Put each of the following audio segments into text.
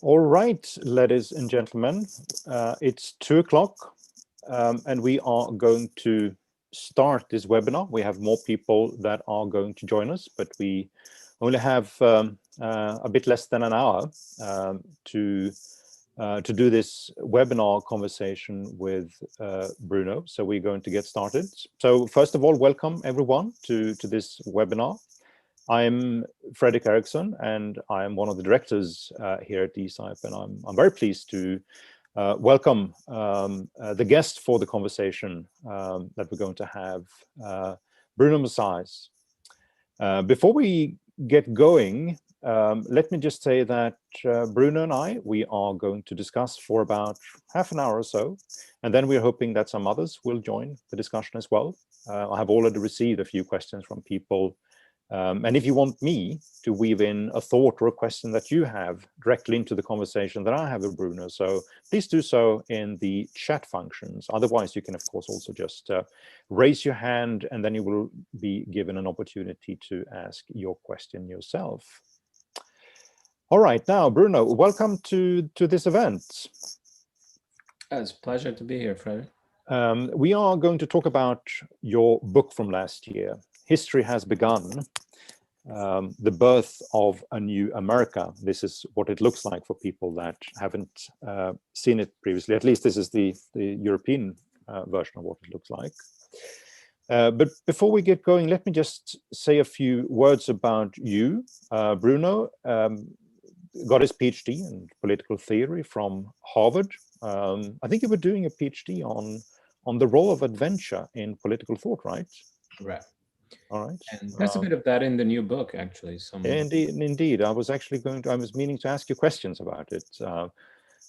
All right, ladies and gentlemen, it's 2 o'clock and we are going to start this webinar. We have more people that are going to join us, but we only have a bit less than an hour to do this webinar conversation with Bruno. So we're going to get started. So first of all, welcome everyone to this webinar. I'm Fredrik Eriksson, and I'm one of the directors here at ECIPE, and I'm very pleased to welcome the guest for the conversation that we're going to have, Bruno Maçães. Before we get going, let me just say that Bruno and we are going to discuss for about half an hour or so, and then we're hoping that some others will join the discussion as well. I have already received a few questions from people. And if you want me to weave in a thought or a question that you have directly into the conversation that I have with Bruno, so please do so in the chat functions. Otherwise, you can, of course, also just raise your hand, and then you will be given an opportunity to ask your question yourself. All right, now, Bruno, welcome to this event. It's a pleasure to be here, Fredrik. We are going to talk about your book from last year, History Has Begun, the birth of a new America. This is what it looks like for people that haven't seen it previously. At least this is the European version of what it looks like. But before we get going, let me just say a few words about you. Bruno got his PhD in political theory from Harvard. I think you were doing a PhD on the role of adventure in political thought, right? Right. All right. And there's a bit of that in the new book, actually. Indeed. I was meaning to ask you questions about it.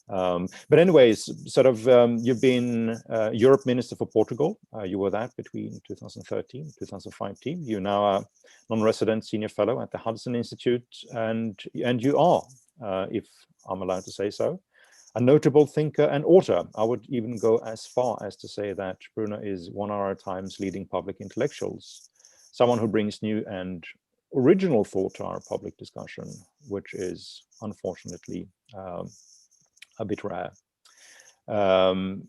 But anyways, sort of, you've been Europe Minister for Portugal. You were that between 2013 and 2015. You're now a non-resident senior fellow at the Hudson Institute, and you are, if I'm allowed to say so, a notable thinker and author. I would even go as far as to say that Bruno is one of our time's leading public intellectuals, someone who brings new and original thought to our public discussion, which is unfortunately a bit rare.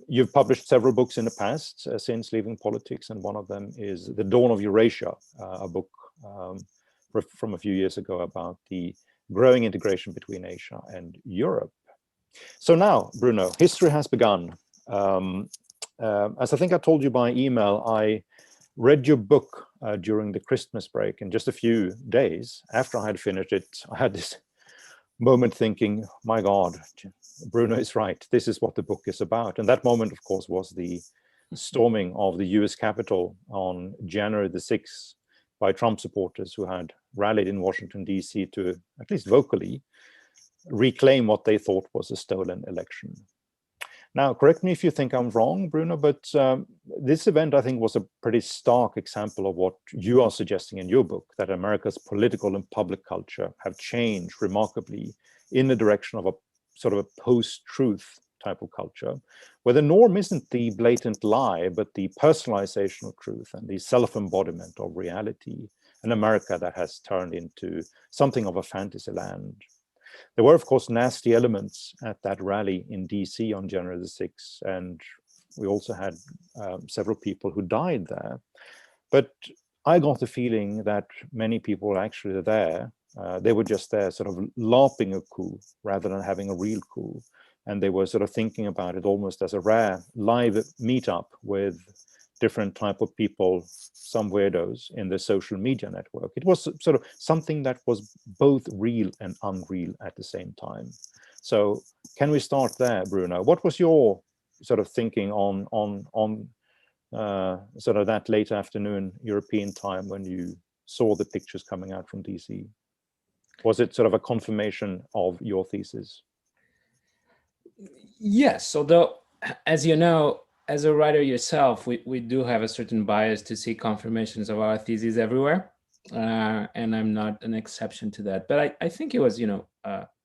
You've published several books in the past since leaving politics, and one of them is The Dawn of Eurasia, a book from a few years ago about the growing integration between Asia and Europe. So now, Bruno, history has begun. As I think I told you by email, I read your book during the Christmas break, and just a few days after I had finished it, I had this moment thinking, my God, Bruno is right. This is what the book is about. And that moment, of course, was the storming of the US Capitol on January the 6th by Trump supporters who had rallied in Washington, D.C. to, at least vocally, reclaim what they thought was a stolen election. Now, correct me if you think I'm wrong, Bruno, but this event, I think, was a pretty stark example of what you are suggesting in your book, that America's political and public culture have changed remarkably in the direction of a sort of a post-truth type of culture, where the norm isn't the blatant lie, but the personalization of truth and the self-embodiment of reality, an America that has turned into something of a fantasy land. There were, of course, nasty elements at that rally in DC on January the 6th, and we also had several people who died there. But I got the feeling that many people were actually there. They were just there sort of LARPing a coup rather than having a real coup. And they were sort of thinking about it almost as a rare live meetup with different type of people, some weirdos in the social media network. It was sort of something that was both real and unreal at the same time. So can we start there, Bruno? What was your sort of thinking on sort of that late afternoon European time when you saw the pictures coming out from DC? Was it sort of a confirmation of your thesis? Yes, although, as you know, as a writer yourself, we do have a certain bias to see confirmations of our theses everywhere. And I'm not an exception to that. But I think it was,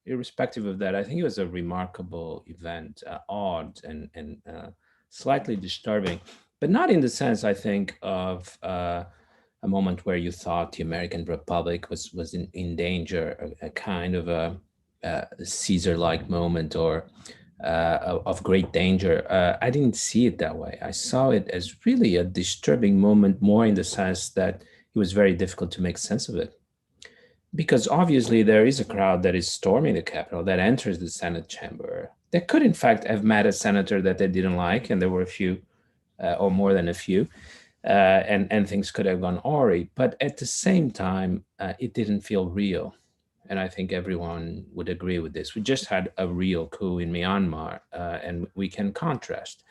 irrespective of that, I think it was a remarkable event, odd and slightly disturbing, but not in the sense, I think, of a moment where you thought the American Republic was in danger, a kind of a Caesar-like moment or of great danger. I didn't see it that way. I saw it as really a disturbing moment, more in the sense that it was very difficult to make sense of it. Because obviously there is a crowd that is storming the Capitol, that enters the Senate chamber, that could in fact have met a senator that they didn't like, and there were a few, or more than a few, and things could have gone awry. But at the same time, it didn't feel real. And I think everyone would agree with this. We just had a real coup in Myanmar, and we can contrast.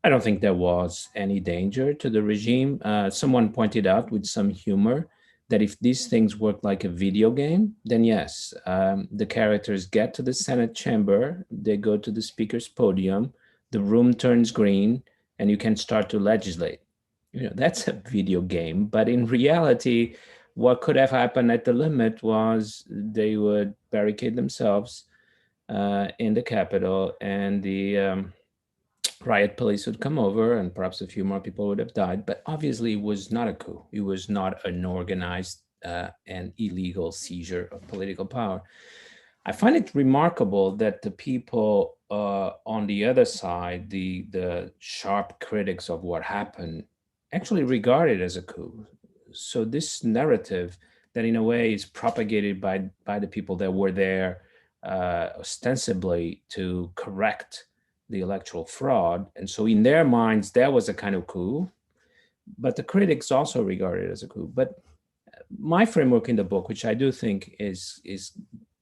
I don't think there was any danger to the regime. Someone pointed out with some humor that if these things work like a video game, then yes, the characters get to the Senate chamber, they go to the speaker's podium, the room turns green, and you can start to legislate. That's a video game, but in reality, what could have happened at the limit was they would barricade themselves in the Capitol, and the riot police would come over, and perhaps a few more people would have died. But obviously, it was not a coup. It was not an organized and illegal seizure of political power. I find it remarkable that the people on the other side, the sharp critics of what happened, actually regard it as a coup. So this narrative that in a way is propagated by the people that were there ostensibly to correct the electoral fraud. And so in their minds, that was a kind of coup, but the critics also regard it as a coup. But my framework in the book, which I do think is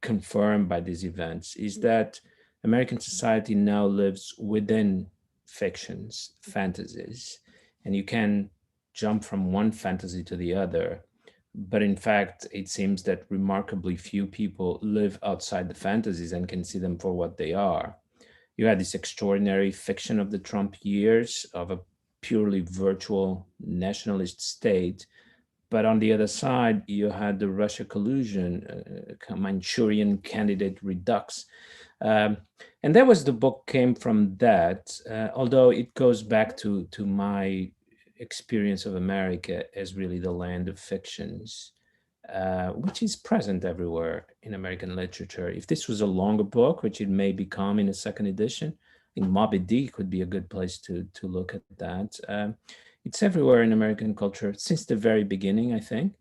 confirmed by these events, is that American society now lives within fictions, fantasies, and you can jump from one fantasy to the other. But in fact, it seems that remarkably few people live outside the fantasies and can see them for what they are. You had this extraordinary fiction of the Trump years of a purely virtual nationalist state. But on the other side, you had the Russia collusion, Manchurian candidate redux. And that was the book came from that, although it goes back to my experience of America as really the land of fictions, which is present everywhere in American literature. If this was a longer book, which it may become in a second edition, I think Moby Dick would be a good place to look at that. It's everywhere in American culture since the very beginning, I think.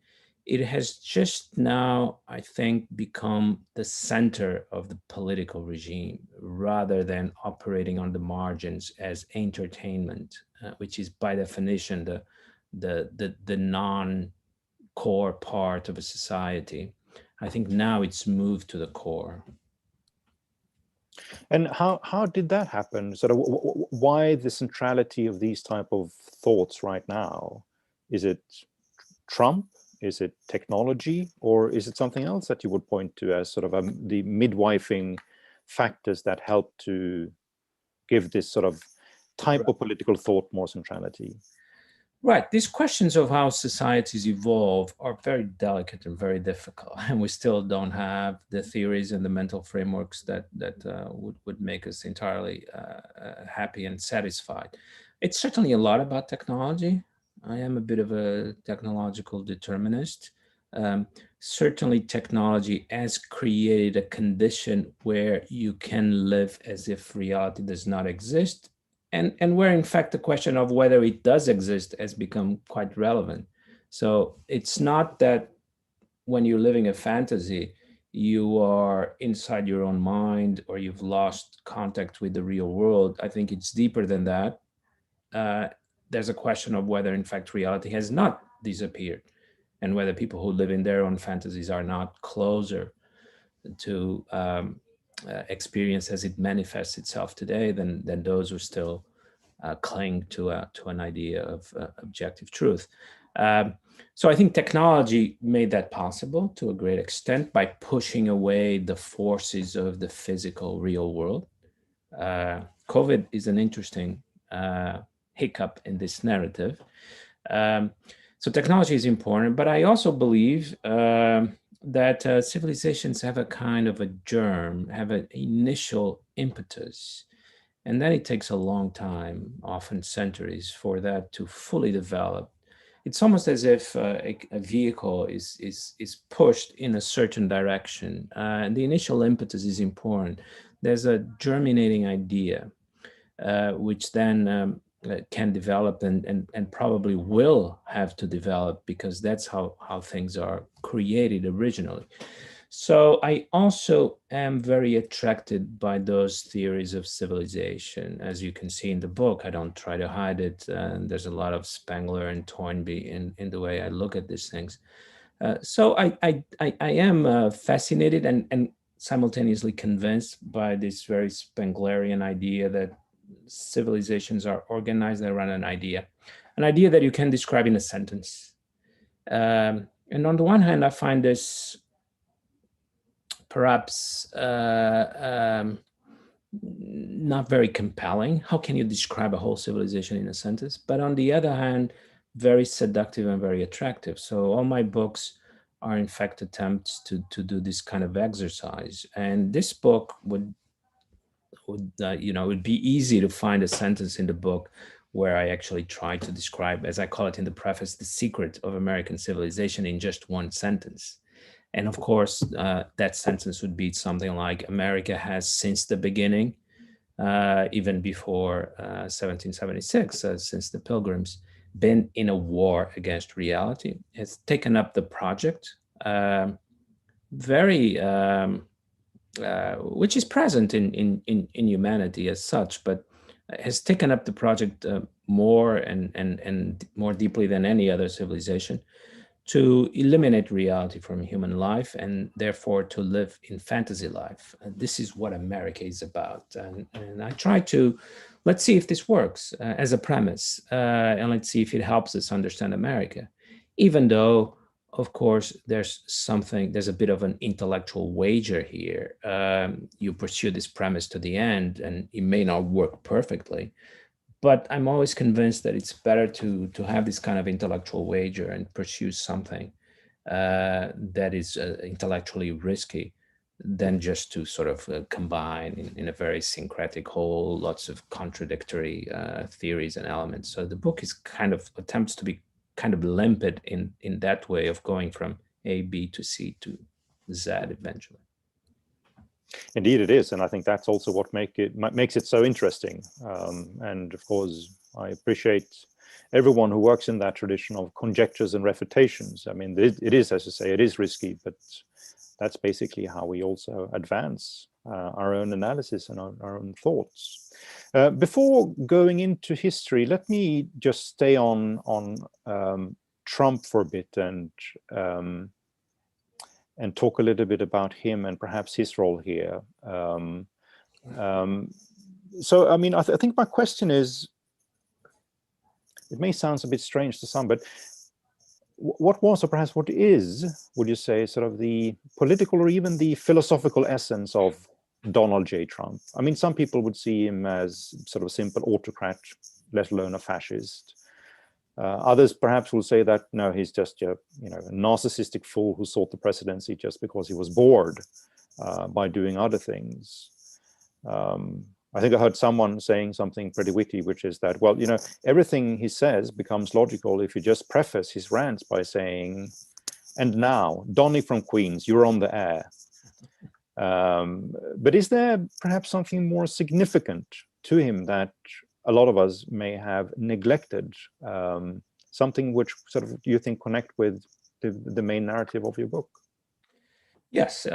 It has just now, I think, become the center of the political regime rather than operating on the margins as entertainment, which is by definition the non-core part of a society. I think now it's moved to the core. And how did that happen? Sort of why the centrality of these type of thoughts right now? Is it Trump? Is it technology? Or is it something else that you would point to as sort of the midwifing factors that help to give this sort of type of political thought more centrality? Right. These questions of how societies evolve are very delicate and very difficult, and we still don't have the theories and the mental frameworks that would make us entirely happy and satisfied. It's certainly a lot about technology. I am a bit of a technological determinist. Certainly, technology has created a condition where you can live as if reality does not exist, and where in fact the question of whether it does exist has become quite relevant. So it's not that when you're living a fantasy, you are inside your own mind or you've lost contact with the real world. I think it's deeper than that. There's a question of whether in fact reality has not disappeared and whether people who live in their own fantasies are not closer to experience as it manifests itself today than those who still cling to an idea of objective truth. So I think technology made that possible to a great extent by pushing away the forces of the physical real world. COVID is an interesting hiccup in this narrative. So technology is important, but I also believe that civilizations have a kind of a germ, have an initial impetus, and then it takes a long time, often centuries, for that to fully develop. it's almost as if a vehicle is pushed in a certain direction. And the initial impetus is important. There's a germinating idea, which then can develop and probably will have to develop, because that's how things are created originally. So I also am very attracted by those theories of civilization. As you can see in the book, I don't try to hide it. There's a lot of Spengler and Toynbee in the way I look at these things. So I am fascinated and simultaneously convinced by this very Spenglerian idea that civilizations are organized around an idea that you can describe in a sentence. And on the one hand, I find this perhaps not very compelling. How can you describe a whole civilization in a sentence? But on the other hand, very seductive and very attractive. So all my books are in fact attempts to do this kind of exercise. And this book would it would be easy to find a sentence in the book where I actually try to describe, as I call it in the preface, the secret of American civilization in just one sentence. And of course, that sentence would be something like, America has since the beginning, even before 1776, since the Pilgrims, been in a war against reality. It's taken up the project, which is present in humanity as such, but has taken up the project more and more deeply than any other civilization, to eliminate reality from human life and therefore to live in fantasy life. This is what America is about. And I try to, let's see if this works as a premise, and let's see if it helps us understand America, even though, of course, there's a bit of an intellectual wager here. You pursue this premise to the end and it may not work perfectly, but I'm always convinced that it's better to have this kind of intellectual wager and pursue something that is intellectually risky than just to sort of combine in a very syncretic whole, lots of contradictory theories and elements. So the book is kind of attempts to be kind of limpid in that way of going from A, B to C to Z eventually. Indeed, it is, and I think that's also what makes it so interesting. And of course, I appreciate everyone who works in that tradition of conjectures and refutations. I mean, it is, as you say, it is risky, but that's basically how we also advance our own analysis and our own thoughts. Before going into history, let me just stay on Trump for a bit and talk a little bit about him and perhaps his role here. So, I mean, I think my question is, it may sound a bit strange to some, but what was, or perhaps what is, would you say, sort of the political or even the philosophical essence of Donald J. Trump? I mean, some people would see him as sort of a simple autocrat, let alone a fascist. Others perhaps will say that, no, he's just a narcissistic fool who sought the presidency just because he was bored by doing other things. I think I heard someone saying something pretty witty, which is that, well, everything he says becomes logical if you just preface his rants by saying, and now, Donny from Queens, you're on the air. But is there perhaps something more significant to him that a lot of us may have neglected, something which sort of you think connect with the main narrative of your book? Yes,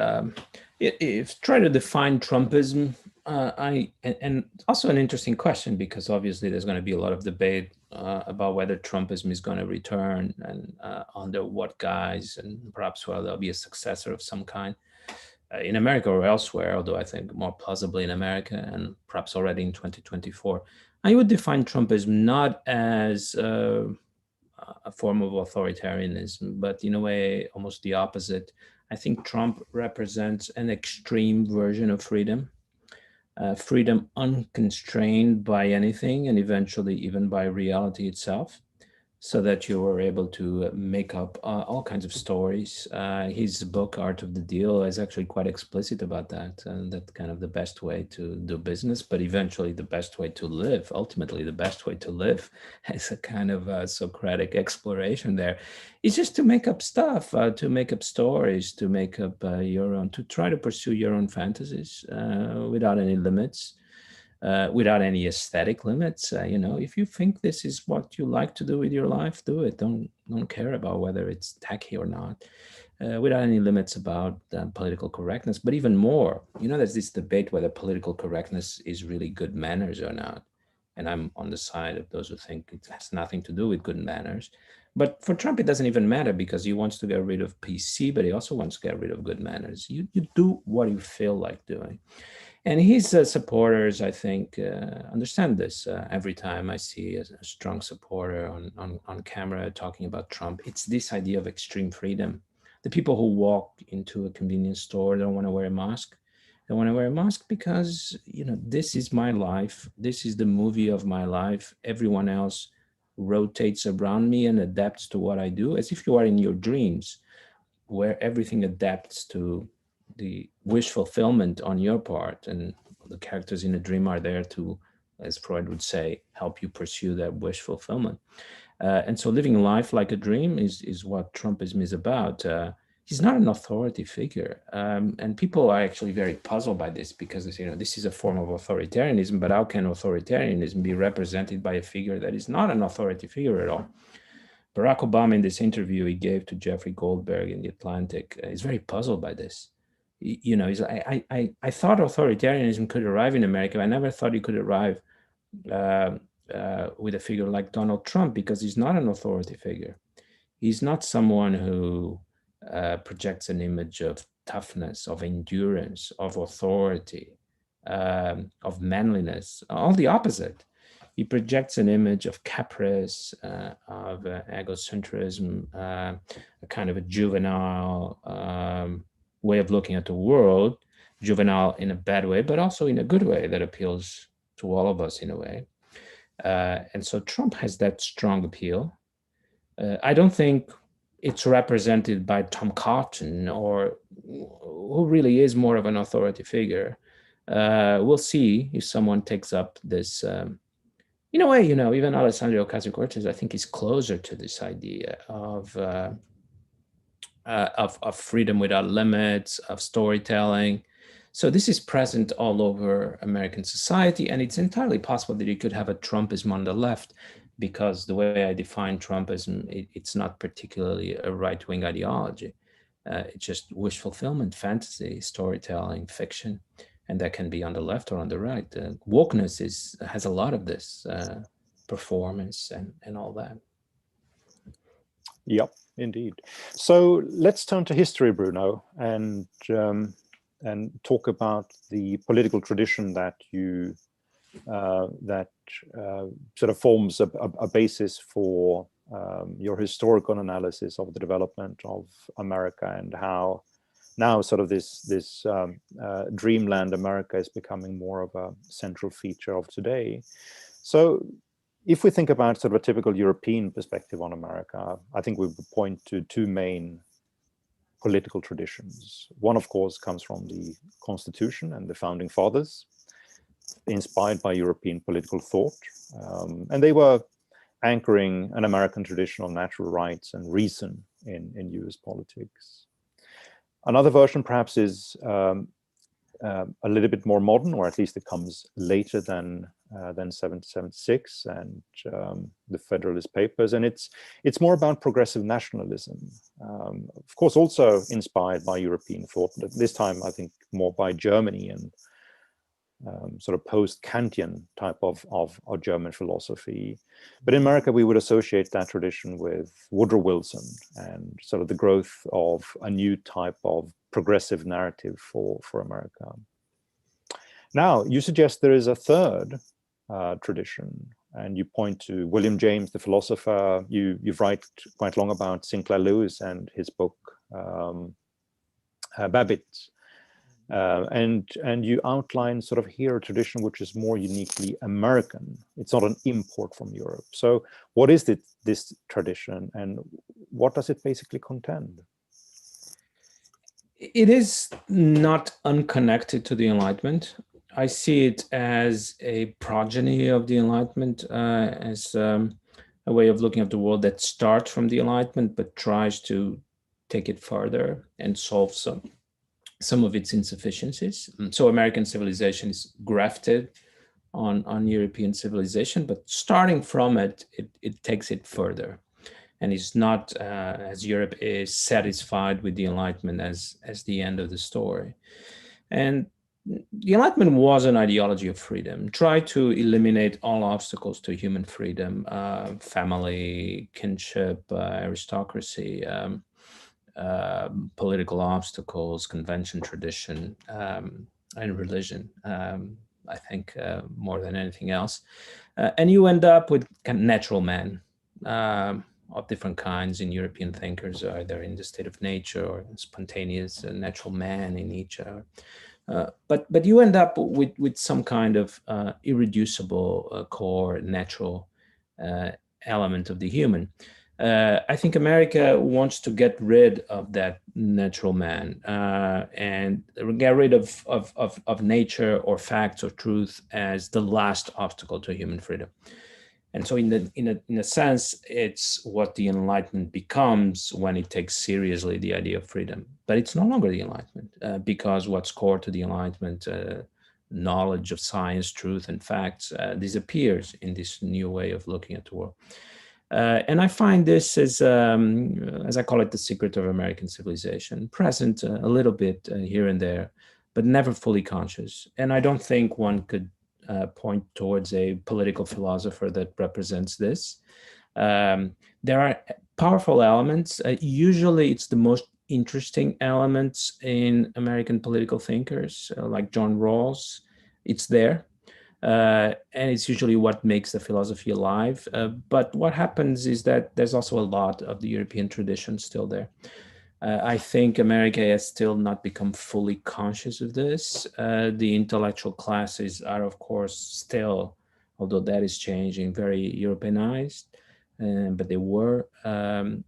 if try to define Trumpism, and also an interesting question, because obviously there's going to be a lot of debate about whether Trumpism is going to return and under what guise, and perhaps whether there'll be a successor of some kind in America or elsewhere, although I think more plausibly in America and perhaps already in 2024. I would define Trumpism not as a form of authoritarianism, but in a way, almost the opposite. I think Trump represents an extreme version of freedom, freedom unconstrained by anything and eventually even by reality itself. so that you were able to make up all kinds of stories. His book, Art of the Deal, is actually quite explicit about that, and that kind of the best way to do business, but eventually the best way to live, ultimately the best way to live, as a kind of Socratic exploration there, is just to make up stuff, to make up stories, to make up your own, to try to pursue your own fantasies without any limits. Without any aesthetic limits. You know, if you think this is what you like to do with your life, do it. Don't care about whether it's tacky or not. Without any limits about political correctness. But even more, you know, there's this debate whether political correctness is really good manners or not. And I'm on the side of those who think it has nothing to do with good manners. But for Trump, it doesn't even matter, because he wants to get rid of PC, but he also wants to get rid of good manners. You do what you feel like doing. And his supporters, I think, understand this. Every time I see a strong supporter on camera talking about Trump, it's this idea of extreme freedom. The people who walk into a convenience store don't want to wear a mask. They want to wear a mask because, you know, this is my life. This is the movie of my life. Everyone else rotates around me and adapts to what I do, as if you are in your dreams, where everything adapts to the wish fulfillment on your part, and the characters in a dream are there to, as Freud would say, help you pursue that wish fulfillment. And so living life like a dream is what Trumpism is about. He's not an authority figure. And people are actually very puzzled by this, because, you know, this is a form of authoritarianism, but how can authoritarianism be represented by a figure that is not an authority figure at all? Barack Obama, in this interview he gave to Jeffrey Goldberg in The Atlantic, is very puzzled by this. You know, he's like, I thought authoritarianism could arrive in America. I never thought it could arrive with a figure like Donald Trump, because he's not an authority figure. He's not someone who projects an image of toughness, of endurance, of authority, of manliness. All the opposite. He projects an image of caprice, of egocentrism, a kind of a juvenile way of looking at the world, juvenile in a bad way, but also in a good way that appeals to all of us in a way. And so Trump has that strong appeal. I don't think it's represented by Tom Cotton, or who really is more of an authority figure. We'll see if someone takes up this. In a way, you know, even Alessandro Ocasio-Cortez, I think, is closer to this idea of freedom without limits, of storytelling. So this is present all over American society, and it's entirely possible that you could have a Trumpism on the left, because the way I define Trumpism, it's not particularly a right-wing ideology. It's just wish fulfillment, fantasy, storytelling, fiction, and that can be on the left or on the right. Wokeness has a lot of this, performance and all that. Yep, indeed. So let's turn to history, Bruno, and talk about the political tradition that you sort of forms a basis for your historical analysis of the development of America, and how now sort of this dreamland America is becoming more of a central feature of today. So if we think about sort of a typical European perspective on America, I think we would point to two main political traditions. One, of course, comes from the Constitution and the Founding Fathers, inspired by European political thought. And they were anchoring an American tradition of natural rights and reason in US politics. Another version perhaps is a little bit more modern, or at least it comes later than 1776 and the Federalist Papers, and it's more about progressive nationalism. Of course, also inspired by European thought, but this time I think more by Germany and sort of post-Kantian type of German philosophy. But in America, we would associate that tradition with Woodrow Wilson and sort of the growth of a new type of progressive narrative for America. Now, you suggest there is a third tradition, and you point to William James, the philosopher. You write quite long about Sinclair Lewis and his book, Babbitt. And you outline sort of here a tradition which is more uniquely American. It's not an import from Europe. So what is this tradition, and what does it basically contend? It is not unconnected to the Enlightenment. I see it as a progeny of the Enlightenment, as a way of looking at the world that starts from the Enlightenment but tries to take it further and solve some of its insufficiencies. So American civilization is grafted on European civilization, but starting from it takes it further. And is not, as Europe is, satisfied with the Enlightenment as the end of the story. And the Enlightenment was an ideology of freedom, tried to eliminate all obstacles to human freedom, family, kinship, aristocracy, political obstacles, convention, tradition, and religion, I think, more than anything else. And you end up with kind of natural man, of different kinds in European thinkers, either in the state of nature or spontaneous natural man in each. But you end up with some kind of irreducible core natural element of the human. I think America wants to get rid of that natural man and get rid of nature or facts or truth as the last obstacle to human freedom. And so in a sense, it's what the Enlightenment becomes when it takes seriously the idea of freedom. But it's no longer the Enlightenment because what's core to the Enlightenment, knowledge of science, truth, and facts, disappears in this new way of looking at the world. And I find this as I call it, the secret of American civilization, present a little bit here and there, but never fully conscious. And I don't think one could point towards a political philosopher that represents this. There are powerful elements. Usually it's the most interesting elements in American political thinkers, like John Rawls. It's there. And it's usually what makes the philosophy alive. But what happens is that there's also a lot of the European tradition still there. I think America has still not become fully conscious of this. The intellectual classes are, of course, still, although that is changing, very Europeanized, but they were. And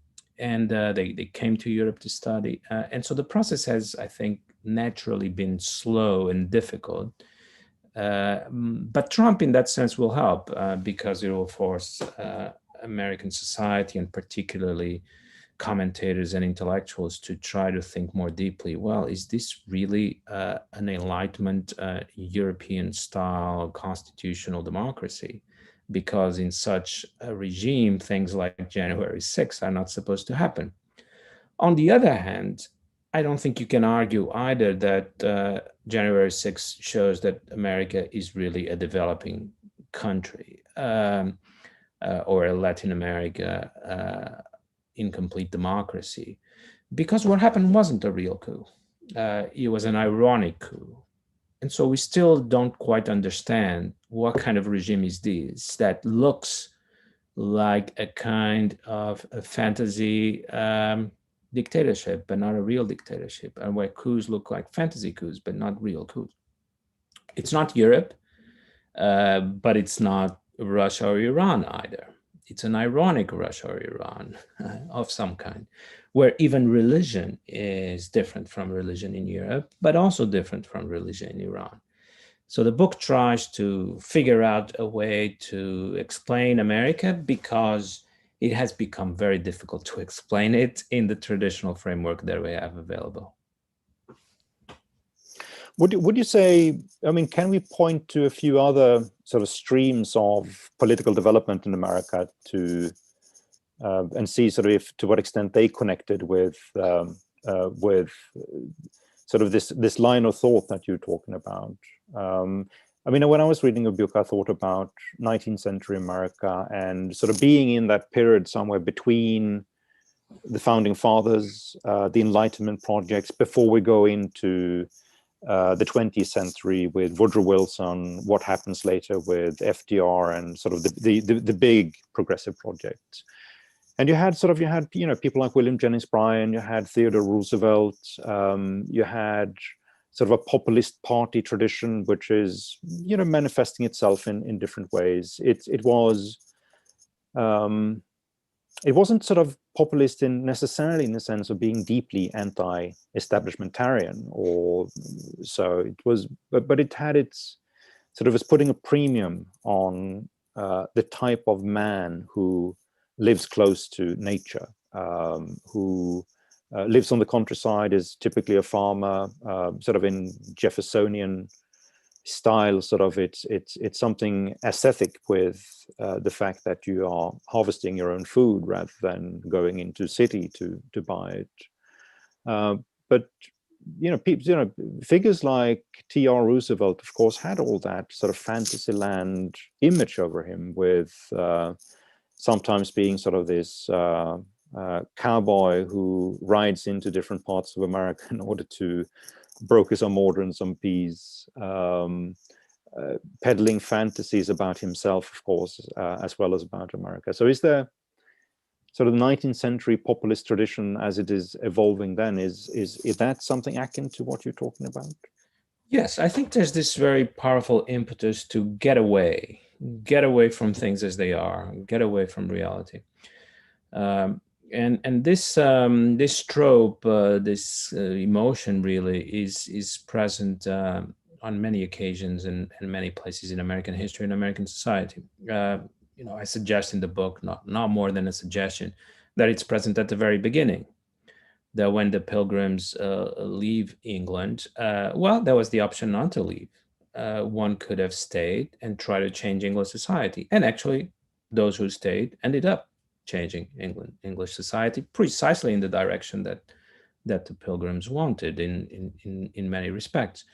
they came to Europe to study. And so the process has, I think, naturally been slow and difficult. But Trump, in that sense, will help because it will force American society, and particularly commentators and intellectuals, to try to think more deeply. Well, is this really an Enlightenment European-style constitutional democracy? Because in such a regime, things like January 6th are not supposed to happen. On the other hand, I don't think you can argue either that January 6th shows that America is really a developing country or a Latin America incomplete democracy, because what happened wasn't a real coup. It was an ironic coup. And so we still don't quite understand what kind of regime is this that looks like a kind of a fantasy dictatorship, but not a real dictatorship, and where coups look like fantasy coups, but not real coups. It's not Europe, but it's not Russia or Iran either. It's an ironic Russia or Iran of some kind, where even religion is different from religion in Europe, but also different from religion in Iran. So the book tries to figure out a way to explain America because it has become very difficult to explain it in the traditional framework that we have available. Would you say, I mean, can we point to a few other sort of streams of political development in America to and see sort of to what extent they connected with sort of this line of thought that you're talking about? I mean, when I was reading a book, I thought about 19th century America and sort of being in that period somewhere between the founding fathers, the Enlightenment projects, before we go into the 20th century with Woodrow Wilson, what happens later with FDR, and sort of the big progressive projects. And you had people like William Jennings Bryan, you had Theodore Roosevelt, you had sort of a populist party tradition, which is, you know, manifesting itself in different ways. It wasn't sort of populist necessarily in the sense of being deeply anti-establishmentarian, or so it was, but it had its sort of as putting a premium on the type of man who lives close to nature, who lives on the countryside, is typically a farmer, sort of in Jeffersonian style. Sort of it's something aesthetic with the fact that you are harvesting your own food rather than going into city to buy it. But you know, people, you know, figures like T.R. Roosevelt, of course, had all that sort of fantasyland image over him, with sometimes being sort of this cowboy who rides into different parts of America in order to broker some order and some peace, peddling fantasies about himself, of course, as well as about America. So is there sort of the 19th century populist tradition as it is evolving then, is that something akin to what you're talking about? Yes, I think there's this very powerful impetus to get away from things as they are, get away from reality. And this trope, this emotion really is present on many occasions and many places in American history and American society. You know, I suggest in the book, not more than a suggestion, that it's present at the very beginning. That when the Pilgrims leave England, well, there was the option not to leave. One could have stayed and try to change English society, and actually, those who stayed ended up changing English society precisely in the direction that the Pilgrims wanted in many respects,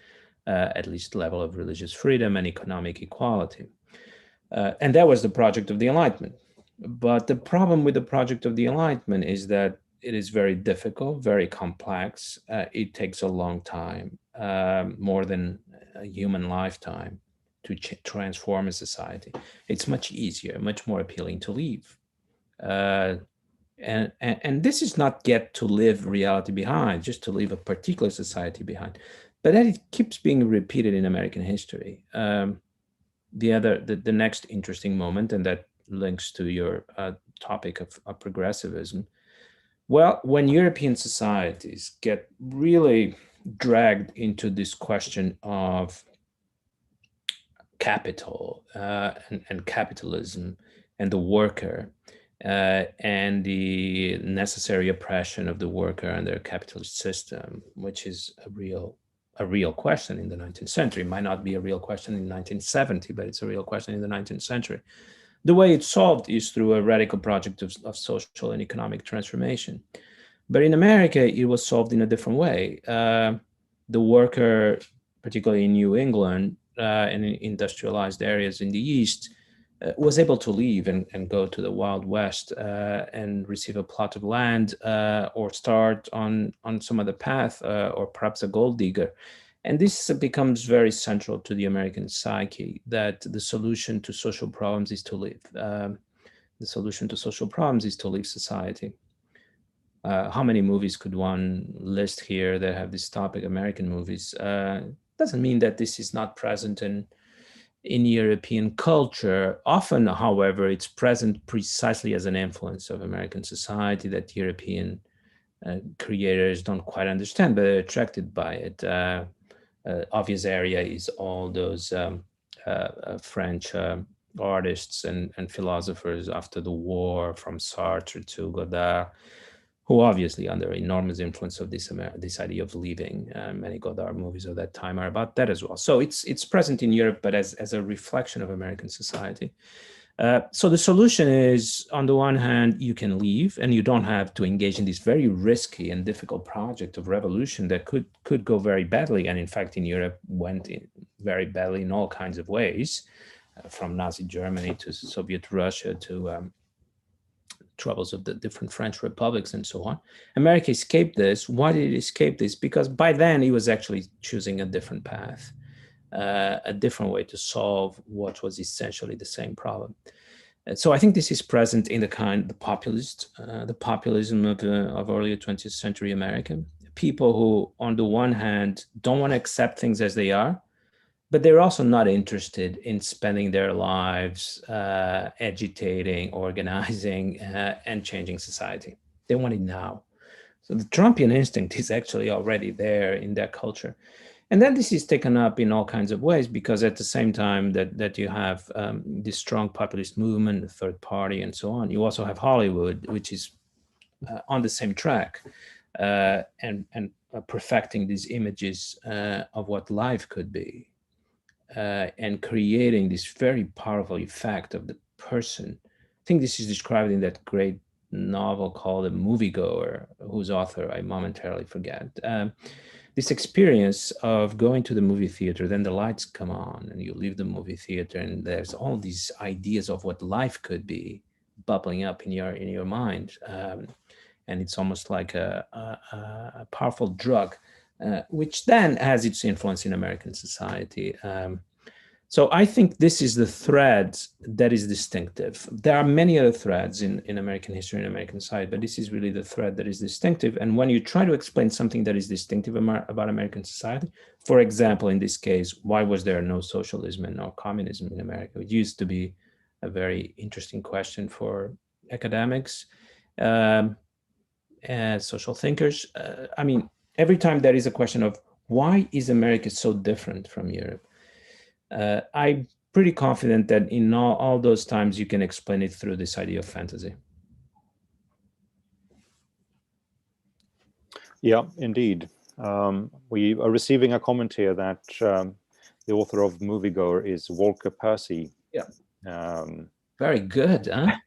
at least level of religious freedom and economic equality. And that was the project of the Enlightenment. But the problem with the project of the Enlightenment is that it is very difficult, very complex. It takes a long time, more than a human lifetime, to transform a society. It's much easier, much more appealing to leave. And this is not get to leave reality behind, just to leave a particular society behind, but that it keeps being repeated in American history. The next interesting moment, and that links to your topic of progressivism. Well, when European societies get really dragged into this question of capital and capitalism and the worker, and the necessary oppression of the worker under a capitalist system, which is a real question in the 19th century. It might not be a real question in 1970, but it's a real question in the 19th century. The way it's solved is through a radical project of social and economic transformation. But in America, it was solved in a different way. The worker, particularly in New England and in industrialized areas in the East, was able to leave and go to the Wild West and receive a plot of land or start on some other path, or perhaps a gold digger. And this becomes very central to the American psyche, that the solution to social problems is to leave. The solution to social problems is to leave society. How many movies could one list here that have this topic, American movies? Doesn't mean that this is not present in European culture. Often, however, it's present precisely as an influence of American society that European creators don't quite understand, but they're attracted by it. Obvious area is all those French artists and philosophers after the war, from Sartre to Godard, who obviously under enormous influence of this idea of leaving. Many Godard movies of that time are about that as well. So it's present in Europe, but as a reflection of American society. So the solution is, on the one hand, you can leave and you don't have to engage in this very risky and difficult project of revolution that could go very badly. And in fact, in Europe, went very badly in all kinds of ways, from Nazi Germany to Soviet Russia to troubles of the different French republics and so on. America escaped this. Why did it escape this? Because by then it was actually choosing a different path, a different way to solve what was essentially the same problem. And so I think this is present in the populism of early 20th century America, people who, on the one hand, don't want to accept things as they are, but they're also not interested in spending their lives agitating, organizing, and changing society. They want it now. So the Trumpian instinct is actually already there in their culture. And then this is taken up in all kinds of ways, because at the same time that you have this strong populist movement, the third party, and so on, you also have Hollywood, which is on the same track and perfecting these images of what life could be. And creating this very powerful effect of the person. I think this is described in that great novel called The Moviegoer, whose author I momentarily forget. This experience of going to the movie theater, then the lights come on and you leave the movie theater and there's all these ideas of what life could be bubbling up in your mind. And it's almost like a powerful drug. Which then has its influence in American society. So I think this is the thread that is distinctive. There are many other threads in American history and American society, but this is really the thread that is distinctive. And when you try to explain something that is distinctive about American society, for example, in this case, why was there no socialism and no communism in America? It used to be a very interesting question for academics and social thinkers. I mean, every time there is a question of why is America so different from Europe, I'm pretty confident that in all those times you can explain it through this idea of fantasy. Yeah, indeed. We are receiving a comment here that the author of Moviegoer is Walker Percy. Yeah. Very good, huh?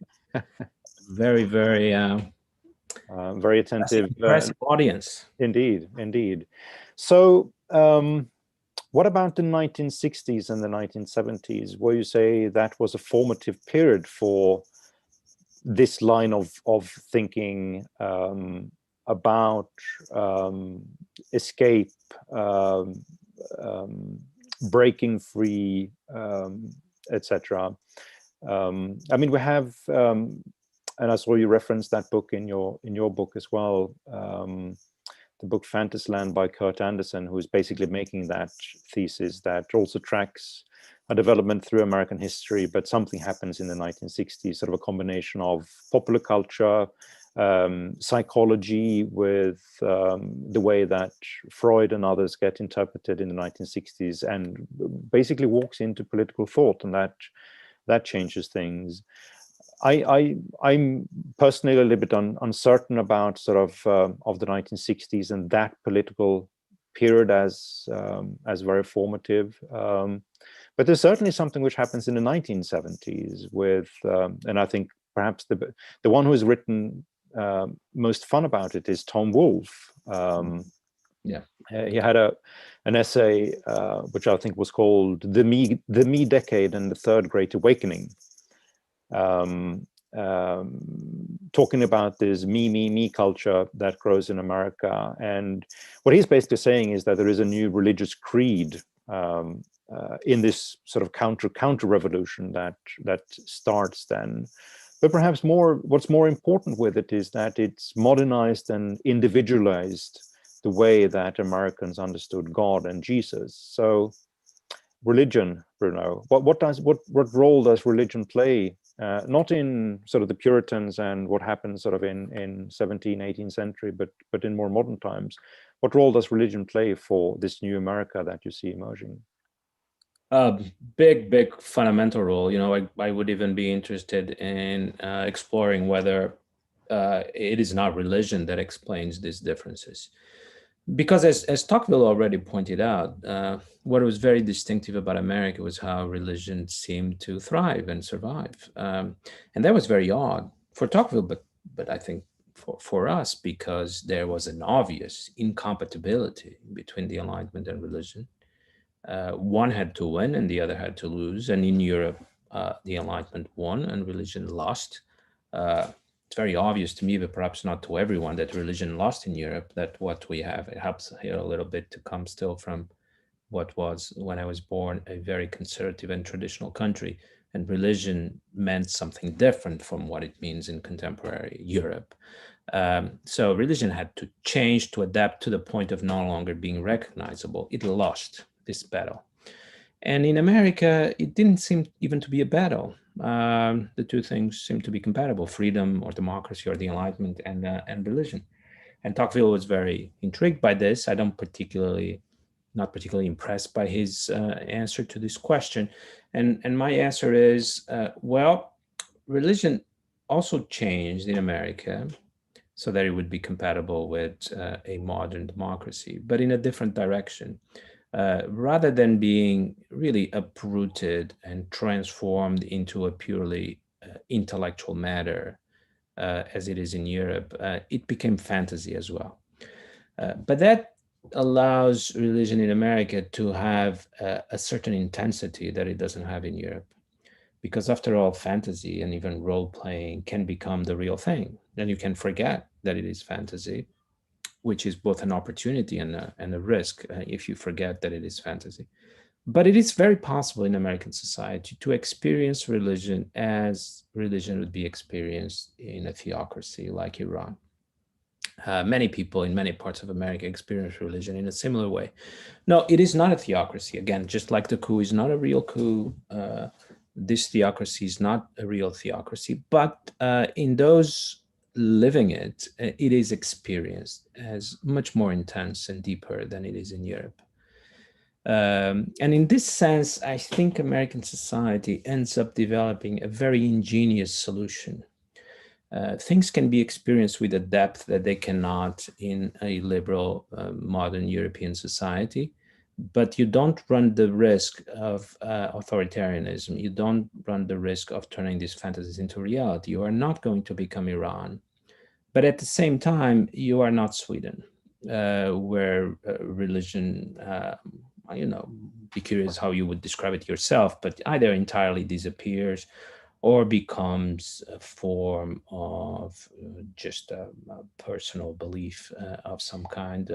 Very, very very attentive. Impressive audience. Indeed, indeed. So what about the 1960s and the 1970s, where you say that was a formative period for this line of thinking about escape, breaking free, etc. I mean, we have, and I saw you reference that book in your book as well. The book Fantasyland by Kurt Anderson, who is basically making that thesis that also tracks a development through American history, but something happens in the 1960s, sort of a combination of popular culture, psychology with the way that Freud and others get interpreted in the 1960s, and basically walks into political thought, and that changes things. I'm personally a little bit uncertain about sort of the 1960s and that political period as very formative. But there's certainly something which happens in the 1970s with, and I think perhaps the one who has written most fun about it is Tom Wolfe. Yeah, he had an essay which I think was called "The Me Decade and the Third Great Awakening." Talking about this me culture that grows in America. And what he's basically saying is that there is a new religious creed in this sort of counter revolution that starts then. But perhaps what's more important with it is that it's modernized and individualized the way that Americans understood God and Jesus. So religion, Bruno, what role does religion play? Not in sort of the Puritans and what happened sort of in 17th, 18th century, but in more modern times. What role does religion play for this new America that you see emerging? Big fundamental role. You know, I would even be interested in exploring whether it is not religion that explains these differences. Because as Tocqueville already pointed out, what was very distinctive about America was how religion seemed to thrive and survive. And that was very odd for Tocqueville, but I think for us, because there was an obvious incompatibility between the Enlightenment and religion. One had to win and the other had to lose. And in Europe, the Enlightenment won and religion lost. It's very obvious to me, but perhaps not to everyone, that religion lost in Europe, that what we have, it helps here a little bit to come still from what was, when I was born, a very conservative and traditional country. And religion meant something different from what it means in contemporary Europe. So religion had to change to adapt to the point of no longer being recognizable. It lost this battle. And in America, it didn't seem even to be a battle. The two things seem to be compatible: freedom or democracy or the Enlightenment and religion. And Tocqueville was very intrigued by this. I don't not particularly impressed by his answer to this question. And my answer is, well, religion also changed in America so that it would be compatible with a modern democracy, but in a different direction. Rather than being really uprooted and transformed into a purely intellectual matter, as it is in Europe, it became fantasy as well. But that allows religion in America to have a certain intensity that it doesn't have in Europe. Because after all, fantasy and even role-playing can become the real thing. Then you can forget that it is fantasy, which is both an opportunity and a risk if you forget that it is fantasy. But it is very possible in American society to experience religion as religion would be experienced in a theocracy like Iran. Many people in many parts of America experience religion in a similar way. No, it is not a theocracy. Again, just like the coup is not a real coup, this theocracy is not a real theocracy, but in those living it, it is experienced as much more intense and deeper than it is in Europe. And in this sense, I think American society ends up developing a very ingenious solution. Things can be experienced with a depth that they cannot in a liberal, modern European society, but you don't run the risk of authoritarianism. You don't run the risk of turning these fantasies into reality. You are not going to become Iran. But at the same time, you are not Sweden, where religion, be curious how you would describe it yourself, but either entirely disappears or becomes a form of just a personal belief of some kind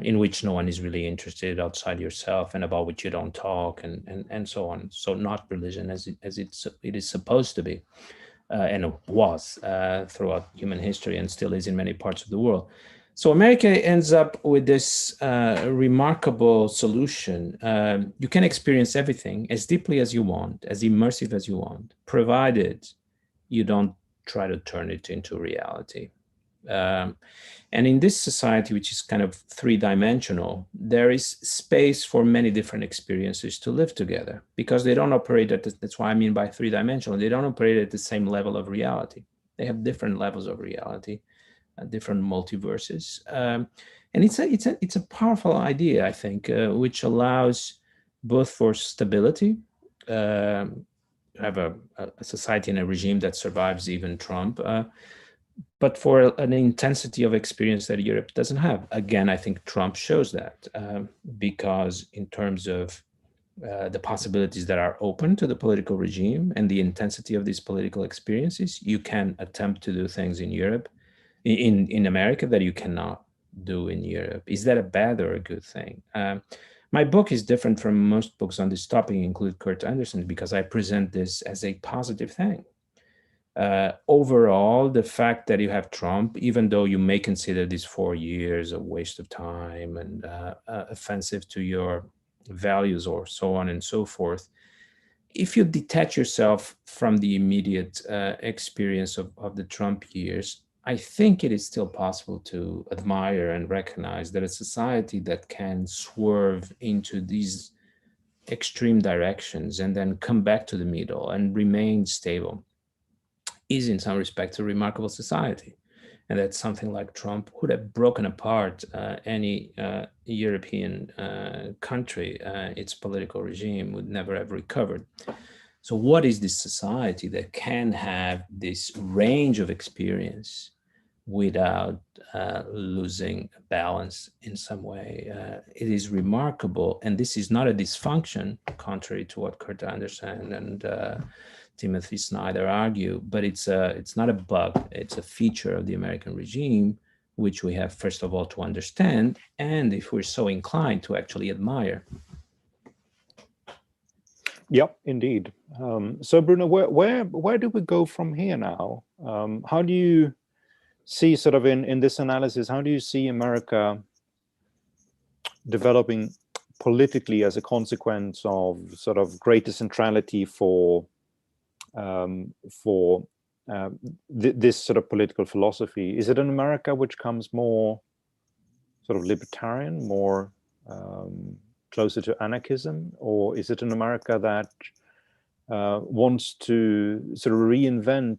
in which no one is really interested outside yourself and about which you don't talk and so on. So not religion as it is supposed to be. And it was throughout human history and still is in many parts of the world. So America ends up with this remarkable solution. You can experience everything as deeply as you want, as immersive as you want, provided you don't try to turn it into reality. And in this society, which is kind of three-dimensional, there is space for many different experiences to live together because they don't operate at that's why I mean by three-dimensional. They don't operate at the same level of reality. They have different levels of reality, different multiverses. And it's a powerful idea, I think, which allows both for stability, have a society and a regime that survives even Trump, but for an intensity of experience that Europe doesn't have. Again, I think Trump shows that because in terms of the possibilities that are open to the political regime and the intensity of these political experiences, you can attempt to do things in Europe, in America that you cannot do in Europe. Is that a bad or a good thing? My book is different from most books on this topic, include Kurt Andersen, because I present this as a positive thing. Overall, the fact that you have Trump, even though you may consider these 4 years a waste of time and offensive to your values or so on and so forth, if you detach yourself from the immediate experience of the Trump years, I think it is still possible to admire and recognize that a society that can swerve into these extreme directions and then come back to the middle and remain stable is in some respects a remarkable society. And that something like Trump would have broken apart any European country. Its political regime would never have recovered. So what is this society that can have this range of experience without losing balance in some way? It is remarkable. And this is not a dysfunction, contrary to what Kurt Andersen and Timothy Snyder argue, but it's not a bug. It's a feature of the American regime, which we have, first of all, to understand, and if we're so inclined, to actually admire. Yep, indeed. So Bruno, where do we go from here now? How do you see sort of in this analysis, how do you see America developing politically as a consequence of sort of greater centrality for this sort of political philosophy? Is it an America which comes more sort of libertarian, more closer to anarchism, or is it an America that wants to sort of reinvent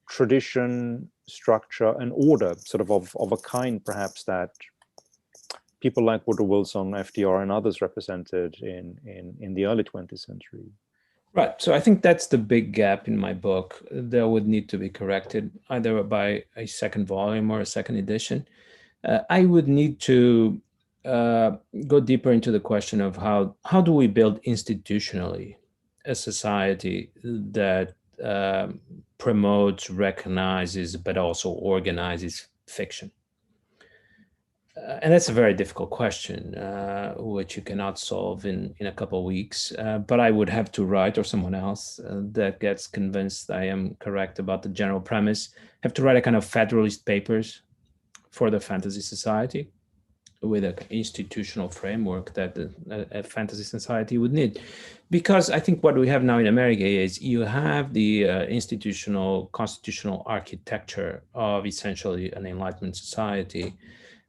tradition, structure, and order, sort of a kind perhaps that people like Woodrow Wilson, FDR, and others represented in the early 20th century? Right. So I think that's the big gap in my book that would need to be corrected either by a second volume or a second edition. I would need to go deeper into the question of how do we build institutionally a society that promotes, recognizes, but also organizes fiction. And that's a very difficult question, which you cannot solve in a couple of weeks. But I would have to write, or someone else that gets convinced I am correct about the general premise, have to write a kind of federalist papers for the fantasy society with an institutional framework that a fantasy society would need. Because I think what we have now in America is you have the institutional, constitutional architecture of essentially an Enlightenment society,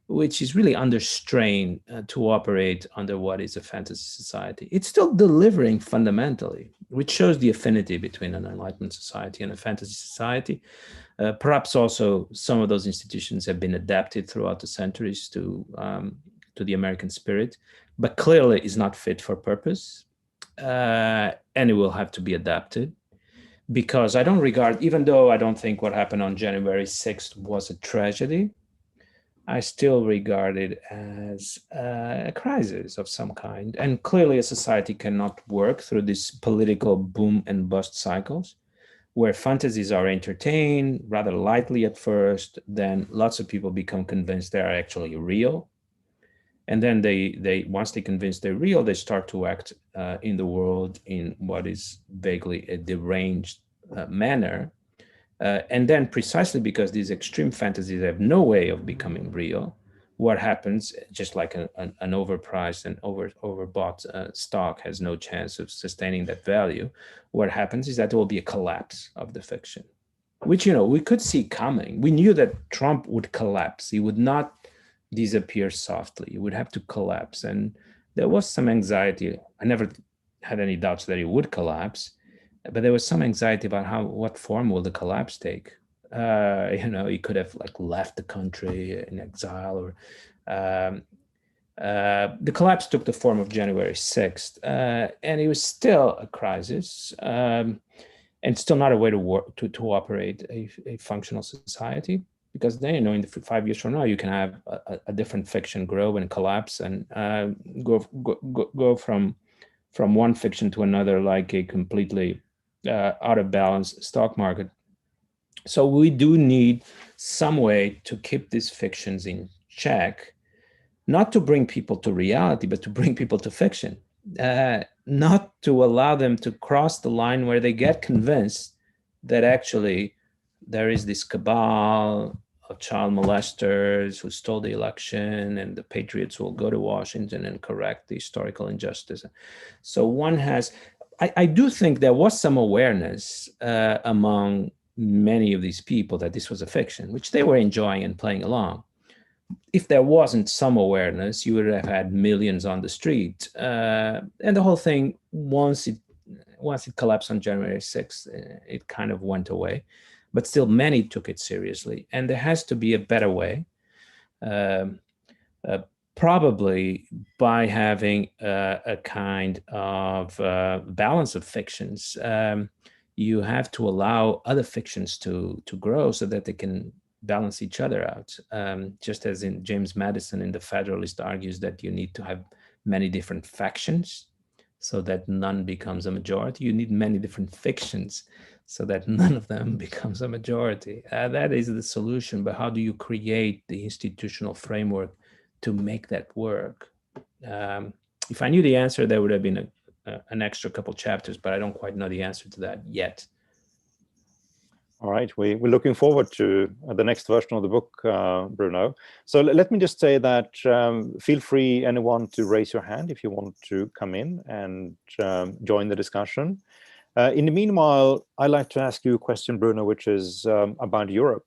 which is really under strain to operate under what is a fantasy society. It's still delivering fundamentally, which shows the affinity between an Enlightenment society and a fantasy society. Perhaps also some of those institutions have been adapted throughout the centuries to the American spirit, but clearly is not fit for purpose, and it will have to be adapted. Because I don't regard, even though I don't think what happened on January 6th was a tragedy, I still regard it as a crisis of some kind. And clearly a society cannot work through these political boom and bust cycles where fantasies are entertained rather lightly at first, then lots of people become convinced they are actually real. And then they once they convince they're real, they start to act in the world in what is vaguely a deranged manner. And then precisely because these extreme fantasies have no way of becoming real, what happens, just like an overpriced and overbought stock has no chance of sustaining that value, what happens is that there will be a collapse of the fiction, which, we could see coming. We knew that Trump would collapse. He would not disappear softly. He would have to collapse. And there was some anxiety. I never had any doubts that he would collapse. But there was some anxiety about what form will the collapse take. He could have left the country in exile, or the collapse took the form of January 6th, and it was still a crisis, and still not a way to work to operate a functional society. Because then, in 5 years from now, you can have a different fiction grow and collapse and go from one fiction to another like a completely out of balance stock market. So we do need some way to keep these fictions in check, not to bring people to reality, but to bring people to fiction, not to allow them to cross the line where they get convinced that actually there is this cabal of child molesters who stole the election, and the patriots will go to Washington and correct the historical injustice. So one has... I do think there was some awareness among many of these people that this was a fiction, which they were enjoying and playing along. If there wasn't some awareness, you would have had millions on the street. And the whole thing, once it collapsed on January 6th, it kind of went away. But still, many took it seriously. And there has to be a better way. Probably by having a kind of balance of fictions. You have to allow other fictions to grow so that they can balance each other out. Just as in James Madison in The Federalist argues that you need to have many different factions so that none becomes a majority. You need many different fictions so that none of them becomes a majority. That is the solution, but how do you create the institutional framework to make that work? If I knew the answer, there would have been an extra couple chapters, but I don't quite know the answer to that yet. All right, we're looking forward to the next version of the book, Bruno. So let me just say that feel free, anyone, to raise your hand if you want to come in and join the discussion. In the meanwhile, I'd like to ask you a question, Bruno, which is about Europe.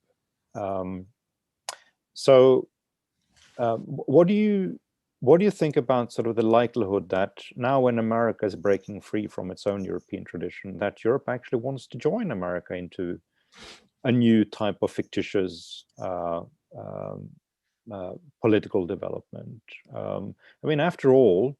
What do you think about sort of the likelihood that now, when America is breaking free from its own European tradition, that Europe actually wants to join America into a new type of fictitious political development? I mean, after all,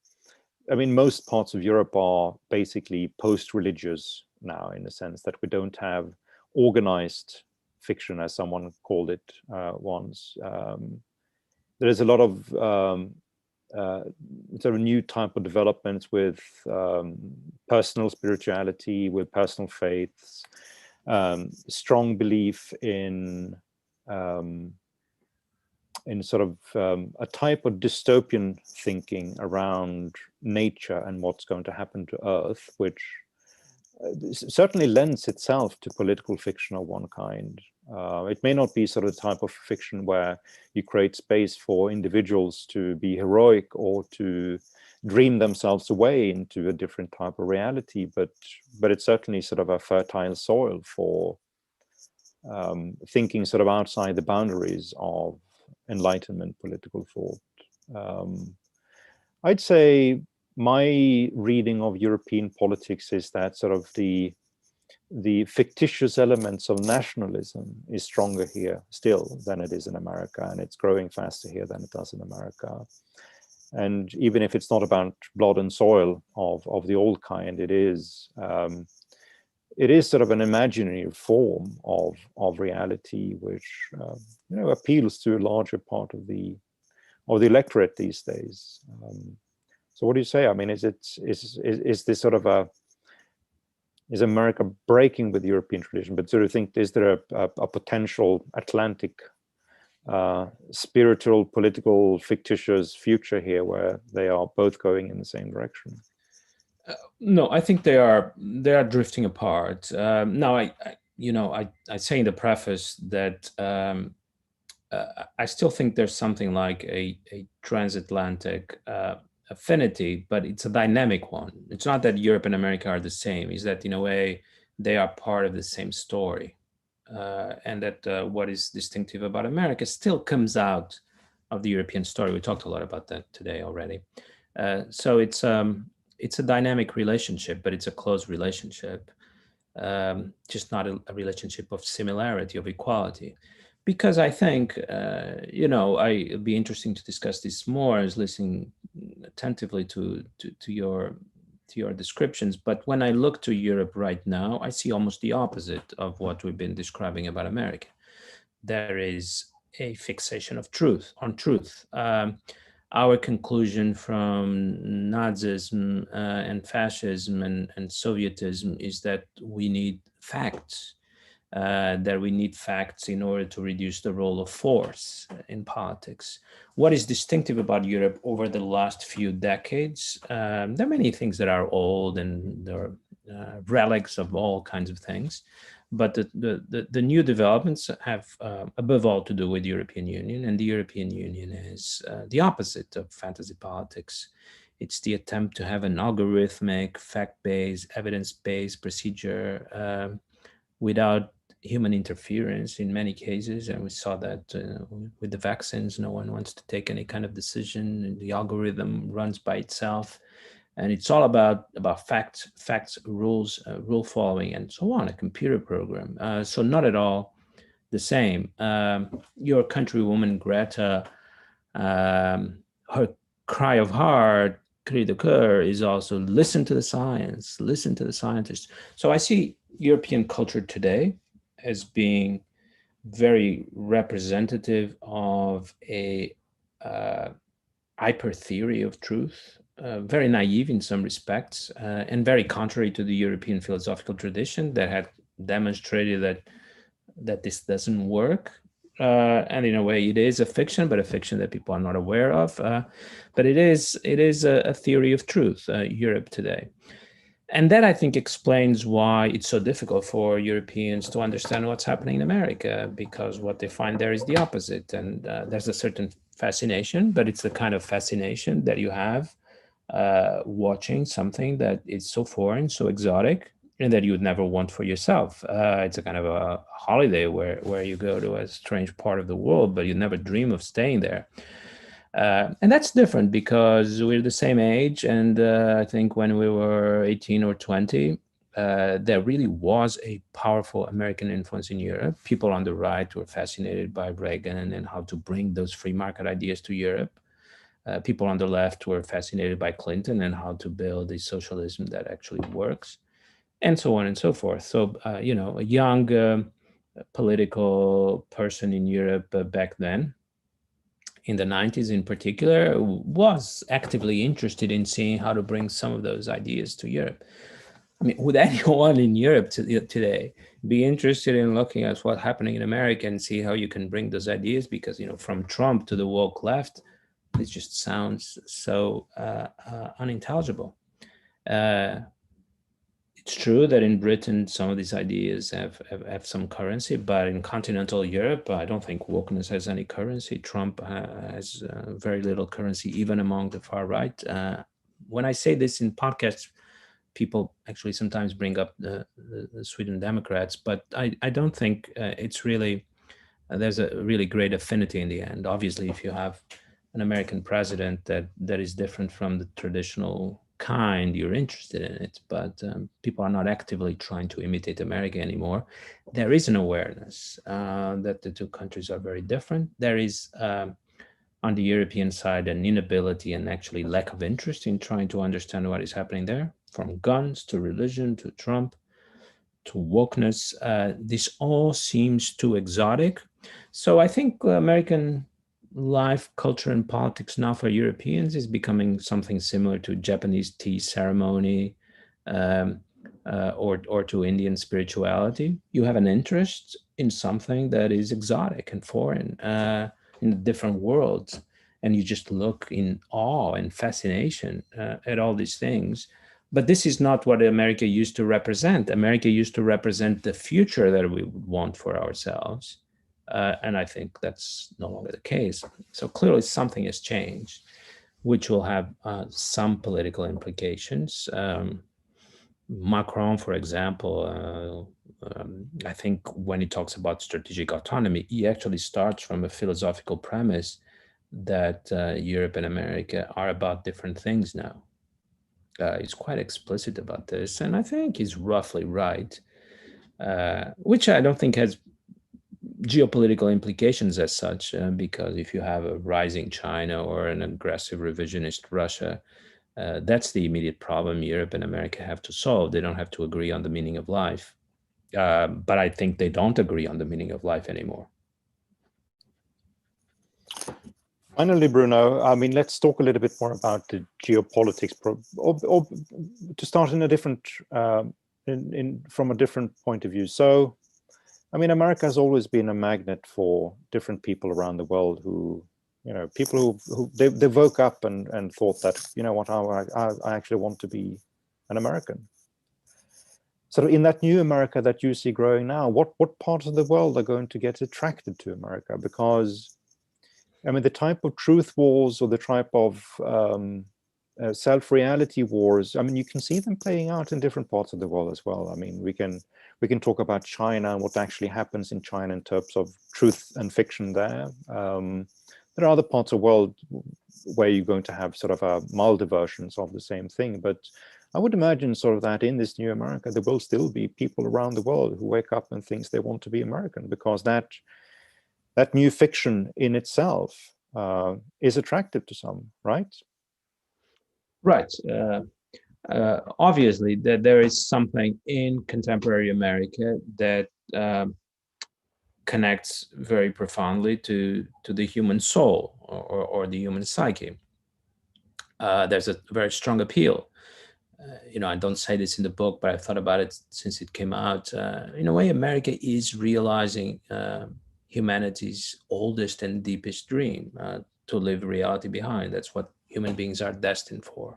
I mean, most parts of Europe are basically post-religious now, in the sense that we don't have organized fiction, as someone called it once. There is a lot of sort of new type of developments with personal spirituality, with personal faiths, strong belief in sort of a type of dystopian thinking around nature and what's going to happen to Earth, which certainly lends itself to political fiction of one kind. It may not be sort of the type of fiction where you create space for individuals to be heroic or to dream themselves away into a different type of reality, but it's certainly sort of a fertile soil for thinking sort of outside the boundaries of Enlightenment political thought. I'd say my reading of European politics is that sort of the fictitious elements of nationalism is stronger here still than it is in America, and it's growing faster here than it does in America. And even if it's not about blood and soil of the old kind, it is sort of an imaginary form of reality, which appeals to a larger part of the electorate these days. So what do you say? I mean, is this sort of is America breaking with the European tradition? But do you think, is there a potential Atlantic spiritual, political, fictitious future here where they are both going in the same direction? No, I think they are drifting apart. Now, I say in the preface that I still think there's something like a transatlantic affinity, but it's a dynamic one. It's not that Europe and America are the same. It's that in a way they are part of the same story, and that what is distinctive about America still comes out of the European story. We talked a lot about that today already. So it's a dynamic relationship, but it's a close relationship, just not a relationship of similarity, of equality. Because I think, it'd be interesting to discuss this more. I was listening attentively to your descriptions, but when I look to Europe right now, I see almost the opposite of what we've been describing about America. There is a fixation of truth. Our conclusion from Nazism and fascism and Sovietism is that we need facts. That we need facts in order to reduce the role of force in politics. What is distinctive about Europe over the last few decades? There are many things that are old, and there are relics of all kinds of things. But the new developments have above all to do with the European Union, and the European Union is the opposite of fantasy politics. It's the attempt to have an algorithmic, fact-based, evidence-based procedure without human interference in many cases. And we saw that with the vaccines. No one wants to take any kind of decision. The algorithm runs by itself. And it's all about facts, rules, rule following, and so on, a computer program. So not at all the same. Your countrywoman, Greta, her cry of heart, cri de coeur, is also listen to the science, listen to the scientists. So I see European culture today as being very representative of a hyper theory of truth, very naive in some respects, and very contrary to the European philosophical tradition that had demonstrated that this doesn't work. And in a way, it is a fiction, but a fiction that people are not aware of. But it is a theory of truth, Europe today. And that, I think, explains why it's so difficult for Europeans to understand what's happening in America, because what they find there is the opposite. And there's a certain fascination, but it's the kind of fascination that you have watching something that is so foreign, so exotic, and that you would never want for yourself. It's a kind of a holiday where you go to a strange part of the world, but you never dream of staying there. And that's different because we're the same age. And I think when we were 18 or 20, there really was a powerful American influence in Europe. People on the right were fascinated by Reagan and how to bring those free market ideas to Europe. People on the left were fascinated by Clinton and how to build a socialism that actually works, and so on and so forth. So, a young political person in Europe back then, in the 90s in particular, was actively interested in seeing how to bring some of those ideas to Europe. I mean, would anyone in Europe today be interested in looking at what's happening in America and see how you can bring those ideas? Because, from Trump to the woke left, it just sounds so unintelligible. It's true that in Britain, some of these ideas have some currency, but in continental Europe, I don't think wokeness has any currency. Trump has very little currency, even among the far right. When I say this in podcasts, people actually sometimes bring up the Sweden Democrats, but I don't think it's really, there's a really great affinity in the end. Obviously, if you have an American president that is different from the traditional kind, you're interested in it, but people are not actively trying to imitate America anymore. There is an awareness that the two countries are very different. There is, on the European side, an inability and actually lack of interest in trying to understand what is happening there, from guns to religion to Trump to wokeness. This all seems too exotic. So I think American life, culture, and politics now for Europeans is becoming something similar to Japanese tea ceremony, or to Indian spirituality. You have an interest in something that is exotic and foreign, in a different world, and you just look in awe and fascination at all these things. But this is not what America used to represent. America used to represent the future that we would want for ourselves. And I think that's no longer the case. So clearly something has changed, which will have some political implications. Macron, for example, I think when he talks about strategic autonomy, he actually starts from a philosophical premise that Europe and America are about different things now. He's quite explicit about this, and I think he's roughly right, which I don't think has geopolitical implications as such, because if you have a rising China or an aggressive revisionist Russia, that's the immediate problem Europe and America have to solve. They don't have to agree on the meaning of life. But I think they don't agree on the meaning of life anymore. Finally, Bruno, I mean, let's talk a little bit more about the geopolitics, or to start in a different, from a different point of view. So, I mean, America has always been a magnet for different people around the world who, people who they woke up and thought that, what, I actually want to be an American. So in that new America that you see growing now, what parts of the world are going to get attracted to America? Because, I mean, the type of truth wars or the type of self-reality wars, I mean, you can see them playing out in different parts of the world as well. I mean, we can talk about China and what actually happens in China in terms of truth and fiction there. There are other parts of the world where you're going to have sort of a milder versions of the same thing. But I would imagine sort of that in this new America, there will still be people around the world who wake up and think they want to be American, because that new fiction in itself is attractive to some, right? Right. Obviously, there is something in contemporary America that connects very profoundly to the human soul or the human psyche. There's a very strong appeal. I don't say this in the book, but I've thought about it since it came out. In a way, America is realizing humanity's oldest and deepest dream, to leave reality behind. That's what human beings are destined for.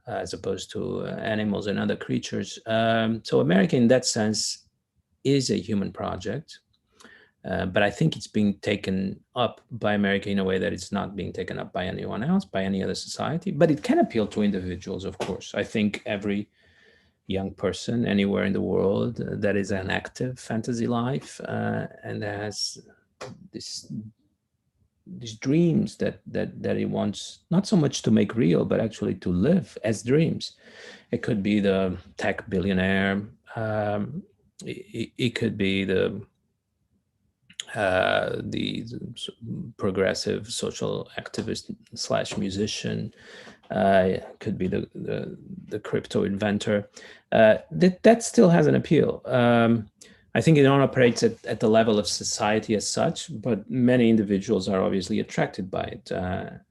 as opposed to animals and other creatures. So America, in that sense, is a human project. But I think it's being taken up by America in a way that it's not being taken up by anyone else, by any other society. But it can appeal to individuals, of course. I think every young person anywhere in the world that is an active fantasy life and has these dreams that he wants not so much to make real, but actually to live as dreams. It could be the tech billionaire. It could be the progressive social activist / musician. Could be the crypto inventor. That still has an appeal. I think it operates at the level of society as such, but many individuals are obviously attracted by it.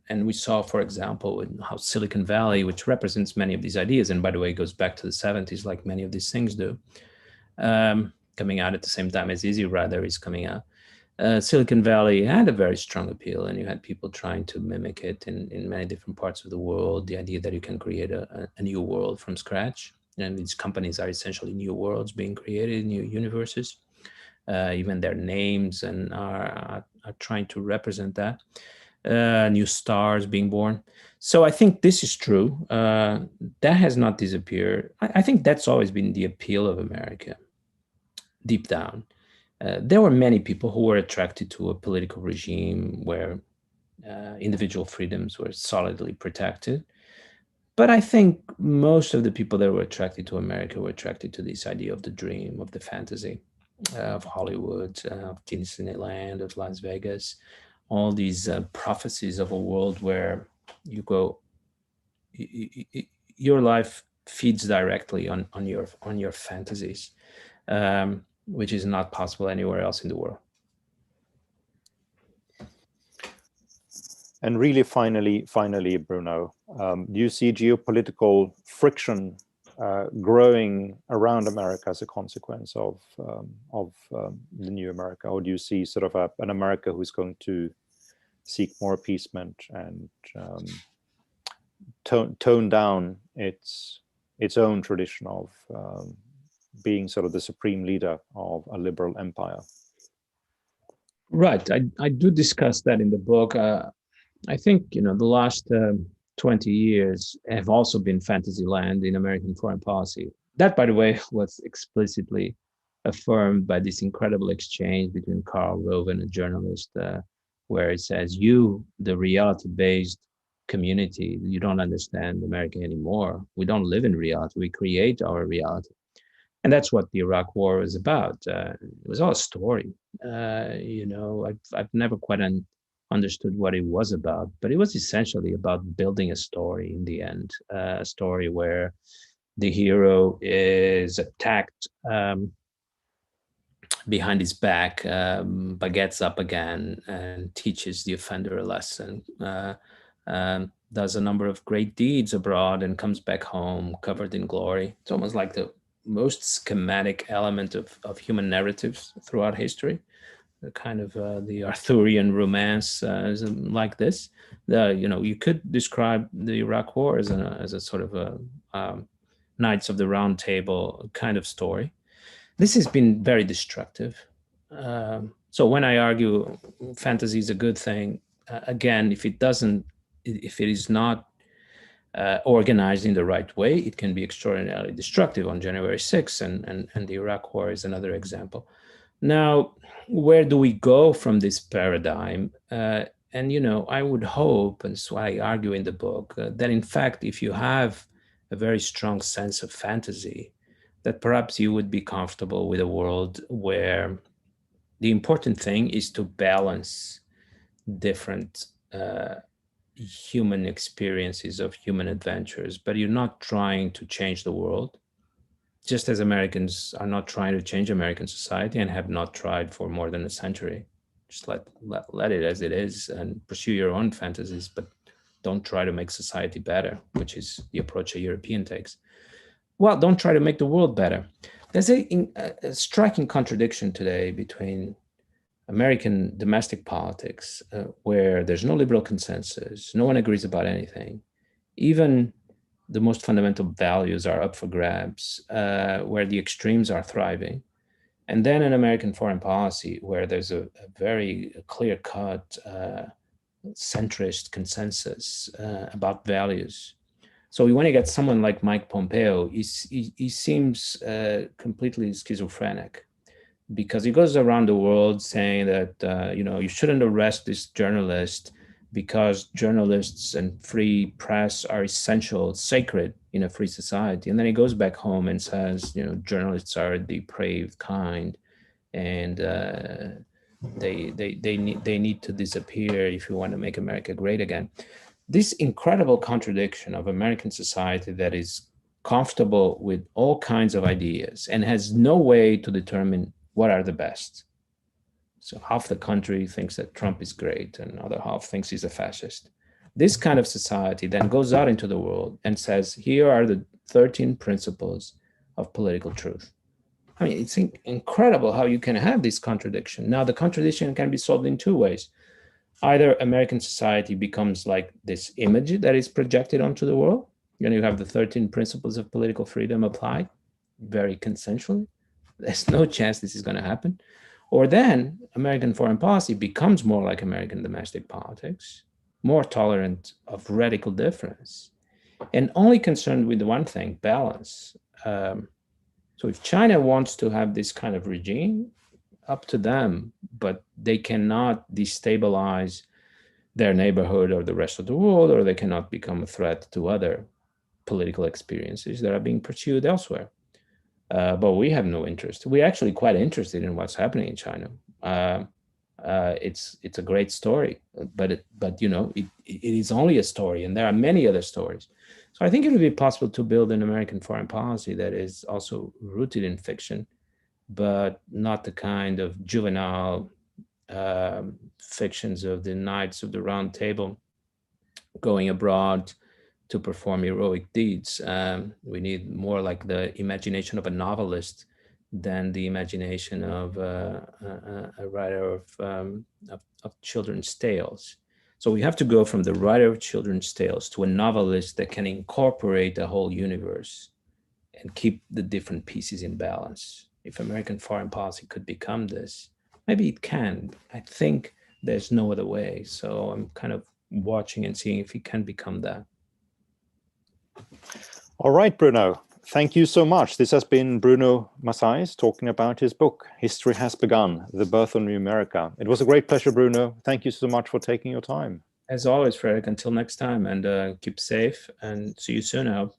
And we saw, for example, in how Silicon Valley, which represents many of these ideas, and by the way, goes back to the 70s, like many of these things do, coming out at the same time as Easy Rider is coming out. Silicon Valley had a very strong appeal, and you had people trying to mimic it in many different parts of the world. The idea that you can create a new world from scratch. And these companies are essentially new worlds being created, new universes. Even their names and are trying to represent that. New stars being born. So I think this is true. That has not disappeared. I think that's always been the appeal of America, deep down. There were many people who were attracted to a political regime where individual freedoms were solidly protected. But I think most of the people that were attracted to America were attracted to this idea of the dream, of the fantasy, of Hollywood, of Disneyland, of Las Vegas, all these prophecies of a world where you go, your life feeds directly on your fantasies, which is not possible anywhere else in the world. And really, finally, Bruno, do you see geopolitical friction growing around America as a consequence of the new America, or do you see sort of an America who's going to seek more appeasement and tone down its own tradition of being sort of the supreme leader of a liberal empire? Right, I do discuss that in the book. I think, the last 20 years have also been fantasy land in American foreign policy. That, by the way, was explicitly affirmed by this incredible exchange between Karl Rove and a journalist, where it says, you, the reality-based community, you don't understand America anymore. We don't live in reality. We create our reality. And that's what the Iraq War was about. It was all a story. I've never quite understood what it was about, but it was essentially about building a story in the end, a story where the hero is attacked behind his back, but gets up again and teaches the offender a lesson, does a number of great deeds abroad and comes back home covered in glory. It's almost like the most schematic element of human narratives throughout history. The kind of the Arthurian romance like this. You could describe the Iraq War as a sort of a Knights of the Round Table kind of story. This has been very destructive. So when I argue fantasy is a good thing, again, if it is not organized in the right way, it can be extraordinarily destructive. On January 6th, and the Iraq War is another example. Now, where do we go from this paradigm? I would hope, and so I argue in the book, that in fact, if you have a very strong sense of fantasy, that perhaps you would be comfortable with a world where the important thing is to balance different human experiences of human adventures, but you're not trying to change the world. Just as Americans are not trying to change American society and have not tried for more than a century. Just let it as it is and pursue your own fantasies, but don't try to make society better, which is the approach a European takes. Well, don't try to make the world better. There's a striking contradiction today between American domestic politics, where there's no liberal consensus, no one agrees about anything. Even the most fundamental values are up for grabs, where the extremes are thriving. And then an American foreign policy where there's a very clear-cut centrist consensus about values. So when you get someone like Mike Pompeo, he seems completely schizophrenic, because he goes around the world saying that you shouldn't arrest this journalist because journalists and free press are essential, sacred in a free society. And then he goes back home and says, journalists are a depraved kind, and they need to disappear if you want to make America great again. This incredible contradiction of American society that is comfortable with all kinds of ideas and has no way to determine what are the best. So half the country thinks that Trump is great and other half thinks he's a fascist. This kind of society then goes out into the world and says, here are the 13 principles of political truth. I mean, it's incredible how you can have this contradiction. Now, the contradiction can be solved in two ways. Either American society becomes like this image that is projected onto the world. You have the 13 principles of political freedom applied very consensually. There's no chance this is going to happen. Or then American foreign policy becomes more like American domestic politics, more tolerant of radical difference, and only concerned with one thing, balance. So if China wants to have this kind of regime, up to them, but they cannot destabilize their neighborhood or the rest of the world, or they cannot become a threat to other political experiences that are being pursued elsewhere. But we have no interest. We're actually quite interested in what's happening in China. It's a great story, but it is only a story, and there are many other stories. So I think it would be possible to build an American foreign policy that is also rooted in fiction, but not the kind of juvenile fictions of the Knights of the Round Table going abroad to perform heroic deeds. We need more like the imagination of a novelist than the imagination of a writer of children's tales. So we have to go from the writer of children's tales to a novelist that can incorporate the whole universe and keep the different pieces in balance. If American foreign policy could become this, maybe it can. I think there's no other way. So I'm kind of watching and seeing if it can become that. All right, Bruno. Thank you so much. This has been Bruno Maçães talking about his book, History Has Begun, The Birth of New America. It was a great pleasure, Bruno. Thank you so much for taking your time. As always, Frederick, until next time, and keep safe and see you soon, I hope.